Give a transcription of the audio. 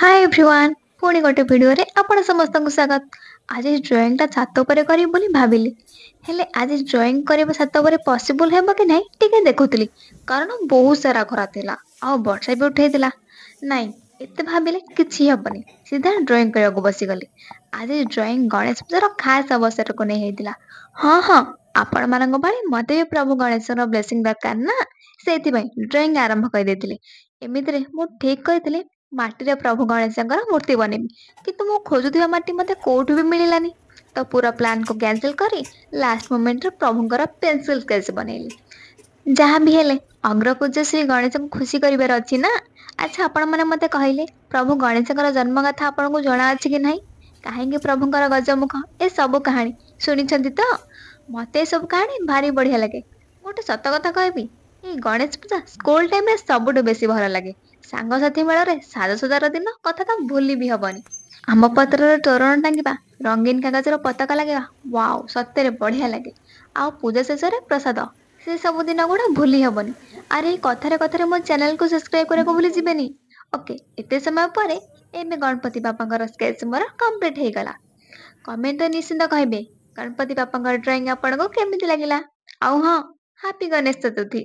Hi everyone पुणी गोटे video रे आपण समस्त को स्वागत। आज ड्राइंग टा छात ଉପରେ କରିବି ବୋଲି ଭାବିଲି ହେଲେ ଆଜି ଡ୍ରଇଂ କରିବା ଛାତ ଉପରେ ପସିबल ହେବ କି ନାହିଁ ଟିକେ ଦେଖୁଥିଲି କାରଣ ବହୁତ ସାରା ଖରା ଥିଲା ଆଉ ବର୍ଷା ବି ଉଠେଇଥିଲା। ନାଇଁ ଏତେ ଭାବିଲେ କିଛି ହବନି ସିଧା ଡ୍ରଇଂ କରିବାକୁ ବସିଗଲି। ଆଜି ଡ୍ରଇଂ ଗଣେଶ ପୂଜାର ଖାସ ଅବସରକୁ ନେଇ ହେଇଥିଲା। ହଁ ହଁ ଆପଣ ମାନଙ୍କ ଭଳି ମତେ ବି ପ୍ରଭୁ ଗଣେଶର ବ୍ଲେସିଂ ଦରକାର ନା ସେଇଥିପାଇଁ ଡ୍ରଇଂ ଆରମ୍ଭ କରିଦେଇଥିଲି। ଏମିତିରେ ମୁଁ ଠିକ କହିଥିଲି ମାଟିରେ ପ୍ରଭୁ ଗଣେଶଙ୍କର ମୂର୍ତ୍ତି ବନେଇବି କିନ୍ତୁ ମୁଁ ଖୋଜୁଥିବା ମାଟି ମତେ କୋଉଠି ବି ମିଳିଲାନି। ତ ପୁରା ପ୍ଲାନ୍ କୁ କ୍ୟାନସଲ କରି ଲାଷ୍ଟ ମୋମେଣ୍ଟରେ ପ୍ରଭୁଙ୍କର ପେନ୍ସିଲ ସ୍କେଚ ବନେଇଲି। ଯାହା ବି ହେଲେ ଅଗ୍ରପୂଜ୍ୟ ଶ୍ରୀ ଗଣେଶଙ୍କୁ ଖୁସି କରିବାର ଅଛି ନା। ଆଚ୍ଛା ଆପଣ ମାନେ ମତେ କହିଲେ ପ୍ରଭୁ ଗଣେଶଙ୍କର ଜନ୍ମ କଥା ଆପଣଙ୍କୁ ଜଣା ଅଛି କି ନାହିଁ? କାହିଁକି ପ୍ରଭୁଙ୍କର ଗଜମୁଖ ଏ ସବୁ କାହାଣୀ ଶୁଣିଛନ୍ତି ତ? ମତେ ଏ ସବୁ କାହାଣୀ ଭାରି ବଢିଆ ଲାଗେ। ଗୋଟେ ସତ କଥା କହିବି ଏଇ ଗଣେଶ ପୂଜା ସ୍କୁଲ ଟାଇମରେ ସବୁଠୁ ବେଶୀ ଭଲ ଲାଗେ। ସାଙ୍ଗସାଥି ମେଳରେ ସାଜସଜାର ଦିନ କଥା ତ ଭୁଲି ବି ହବନି। ଆମ୍ବ ପତ୍ରରେ ତୋରଣ ଟାଙ୍ଗିବା, ରଙ୍ଗୀନ କାଗଜର ପତାକା ଲାଗିବା, ୱାଓ ସତରେ ବଢିଆ ଲାଗେ। ଆଉ ପୂଜା ଶେଷରେ ପ୍ରସାଦ, ସେ ସବୁ ଦିନ ଗୁଡା ଭୁଲି ହବନି। ଆରେ ଏଇ କଥାରେ କଥାରେ ମୋ ଚ୍ୟାନେଲକୁ ସବସ୍କ୍ରାଇବ କରିବାକୁ ଭୁଲି ଯିବେନି। ଓକେ ଏତେ ସମୟ ପରେ ଏବେ ଗଣପତି ବାପାଙ୍କର ସ୍କେଚ ମୋର କମ୍ପ୍ଲିଟ ହେଇଗଲା। କମେଣ୍ଟରେ ନିଶ୍ଚିନ୍ତ କହିବେ ଗଣପତି ବାପାଙ୍କର ଡ୍ରଇଂ ଆପଣଙ୍କୁ କେମିତି ଲାଗିଲା। ଆଉ ହଁ ହାପି ଗଣେଶ ଚତୁର୍ଥୀ।